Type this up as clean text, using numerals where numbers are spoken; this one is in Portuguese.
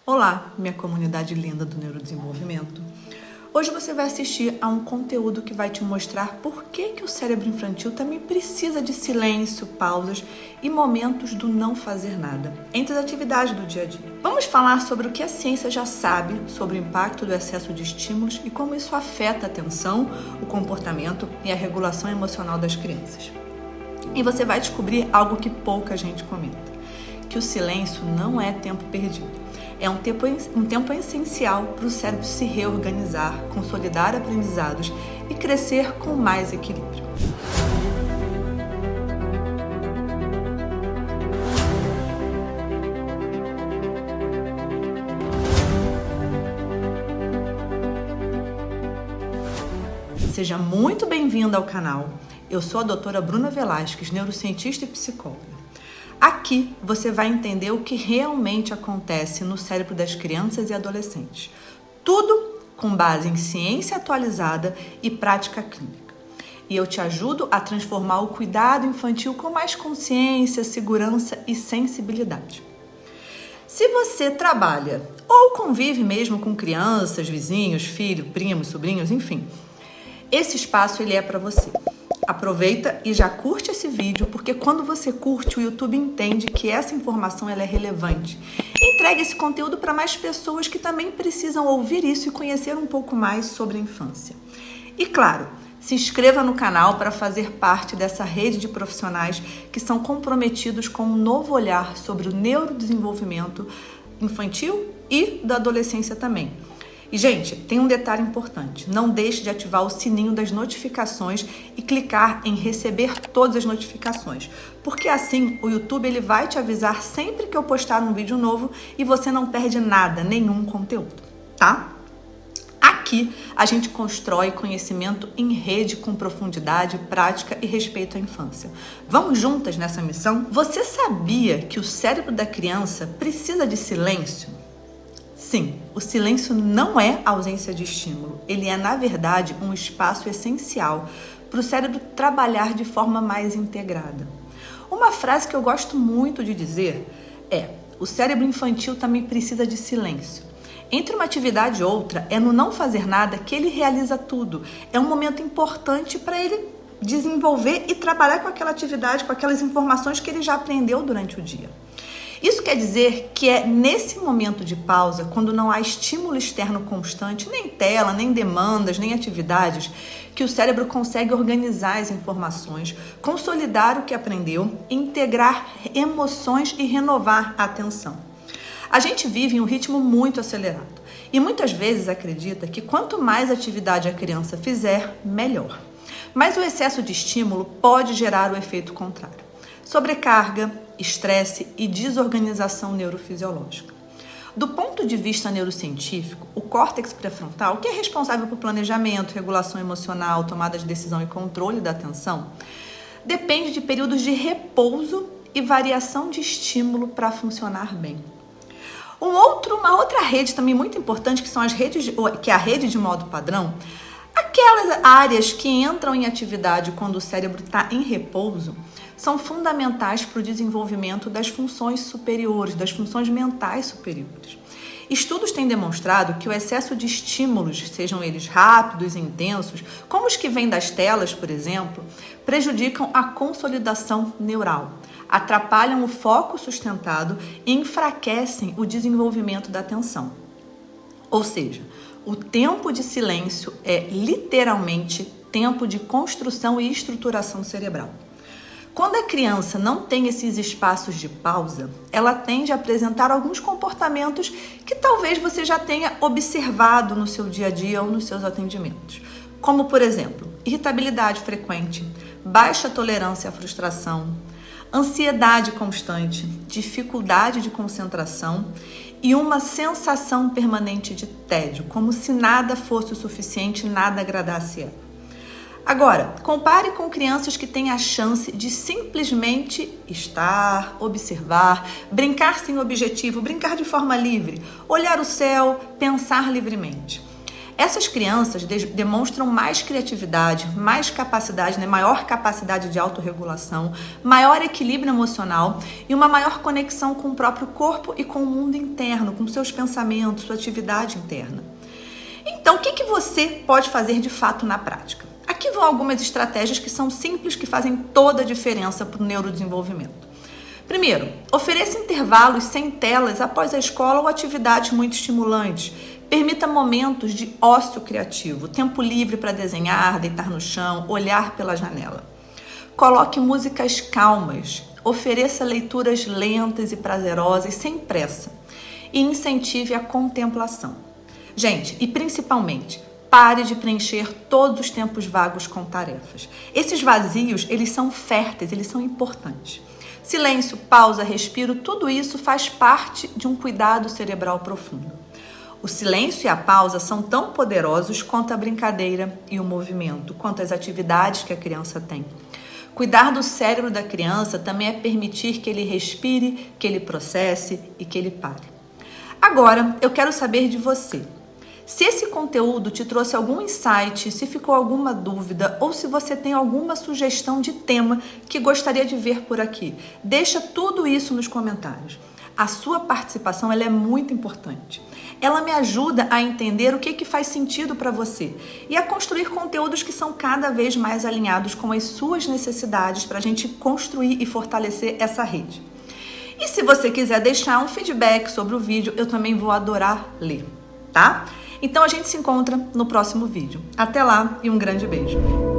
Olá, minha comunidade linda do neurodesenvolvimento. Hoje você vai assistir a um conteúdo que vai te mostrar por que o cérebro infantil também precisa de silêncio, pausas e momentos do não fazer nada entre as atividades do dia a dia. Vamos falar sobre o que a ciência já sabe sobre o impacto do excesso de estímulos e como isso afeta a atenção, o comportamento e a regulação emocional das crianças. E você vai descobrir algo que pouca gente comenta, que o silêncio não é tempo perdido. É um tempo essencial para o cérebro se reorganizar, consolidar aprendizados e crescer com mais equilíbrio. Seja muito bem-vinda ao canal. Eu sou a doutora Bruna Velasquez, neurocientista e psicóloga. Aqui você vai entender o que realmente acontece no cérebro das crianças e adolescentes. Tudo com base em ciência atualizada e prática clínica. E eu te ajudo a transformar o cuidado infantil com mais consciência, segurança e sensibilidade. Se você trabalha ou convive mesmo com crianças, vizinhos, filhos, primos, sobrinhos, enfim, esse espaço ele é para você. Aproveita e já curte esse vídeo, porque quando você curte, o YouTube entende que essa informação ela é relevante. Entregue esse conteúdo para mais pessoas que também precisam ouvir isso e conhecer um pouco mais sobre a infância. E claro, se inscreva no canal para fazer parte dessa rede de profissionais que são comprometidos com um novo olhar sobre o neurodesenvolvimento infantil e da adolescência também. E, gente, tem um detalhe importante. Não deixe de ativar o sininho das notificações e clicar em receber todas as notificações. Porque assim, o YouTube ele vai te avisar sempre que eu postar um vídeo novo e você não perde nada, nenhum conteúdo, tá? Aqui, a gente constrói conhecimento em rede com profundidade, prática e respeito à infância. Vamos juntas nessa missão? Você sabia que o cérebro da criança precisa de silêncio? Sim, o silêncio não é ausência de estímulo. Ele é, na verdade, um espaço essencial para o cérebro trabalhar de forma mais integrada. Uma frase que eu gosto muito de dizer é: o cérebro infantil também precisa de silêncio. Entre uma atividade e outra, é no não fazer nada que ele realiza tudo. É um momento importante para ele desenvolver e trabalhar com aquela atividade, com aquelas informações que ele já aprendeu durante o dia. Isso quer dizer que é nesse momento de pausa, quando não há estímulo externo constante, nem tela, nem demandas, nem atividades, que o cérebro consegue organizar as informações, consolidar o que aprendeu, integrar emoções e renovar a atenção. A gente vive em um ritmo muito acelerado e muitas vezes acredita que quanto mais atividade a criança fizer, melhor. Mas o excesso de estímulo pode gerar o efeito contrário. Sobrecarga, estresse e desorganização neurofisiológica. Do ponto de vista neurocientífico, o córtex pré-frontal, que é responsável por planejamento, regulação emocional, tomada de decisão e controle da atenção, depende de períodos de repouso e variação de estímulo para funcionar bem. Uma outra rede também muito importante, que é a rede de modo padrão, aquelas áreas que entram em atividade quando o cérebro está em repouso, são fundamentais para o desenvolvimento das funções superiores, das funções mentais superiores. Estudos têm demonstrado que o excesso de estímulos, sejam eles rápidos e intensos, como os que vêm das telas, por exemplo, prejudicam a consolidação neural, atrapalham o foco sustentado e enfraquecem o desenvolvimento da atenção. Ou seja, o tempo de silêncio é literalmente tempo de construção e estruturação cerebral. Quando a criança não tem esses espaços de pausa, ela tende a apresentar alguns comportamentos que talvez você já tenha observado no seu dia a dia ou nos seus atendimentos. Como, por exemplo, irritabilidade frequente, baixa tolerância à frustração, ansiedade constante, dificuldade de concentração e uma sensação permanente de tédio, como se nada fosse o suficiente, nada agradasse ela. Agora, compare com crianças que têm a chance de simplesmente estar, observar, brincar sem objetivo, brincar de forma livre, olhar o céu, pensar livremente. Essas crianças demonstram mais criatividade, mais capacidade, maior capacidade de autorregulação, maior equilíbrio emocional e uma maior conexão com o próprio corpo e com o mundo interno, com seus pensamentos, sua atividade interna. Então, o que você pode fazer de fato na prática? Aqui vão algumas estratégias que são simples, que fazem toda a diferença para o neurodesenvolvimento. Primeiro, ofereça intervalos sem telas após a escola ou atividades muito estimulantes. Permita momentos de ócio criativo, tempo livre para desenhar, deitar no chão, olhar pela janela. Coloque músicas calmas, ofereça leituras lentas e prazerosas, sem pressa. E incentive a contemplação. Gente, e principalmente, pare de preencher todos os tempos vagos com tarefas. Esses vazios, eles são férteis, eles são importantes. Silêncio, pausa, respiro, tudo isso faz parte de um cuidado cerebral profundo. O silêncio e a pausa são tão poderosos quanto a brincadeira e o movimento, quanto as atividades que a criança tem. Cuidar do cérebro da criança também é permitir que ele respire, que ele processe e que ele pare. Agora, eu quero saber de você. Se esse conteúdo te trouxe algum insight, se ficou alguma dúvida ou se você tem alguma sugestão de tema que gostaria de ver por aqui, deixa tudo isso nos comentários. A sua participação ela é muito importante. Ela me ajuda a entender o que faz sentido para você e a construir conteúdos que são cada vez mais alinhados com as suas necessidades para a gente construir e fortalecer essa rede. E se você quiser deixar um feedback sobre o vídeo, eu também vou adorar ler, tá? Então a gente se encontra no próximo vídeo. Até lá e um grande beijo!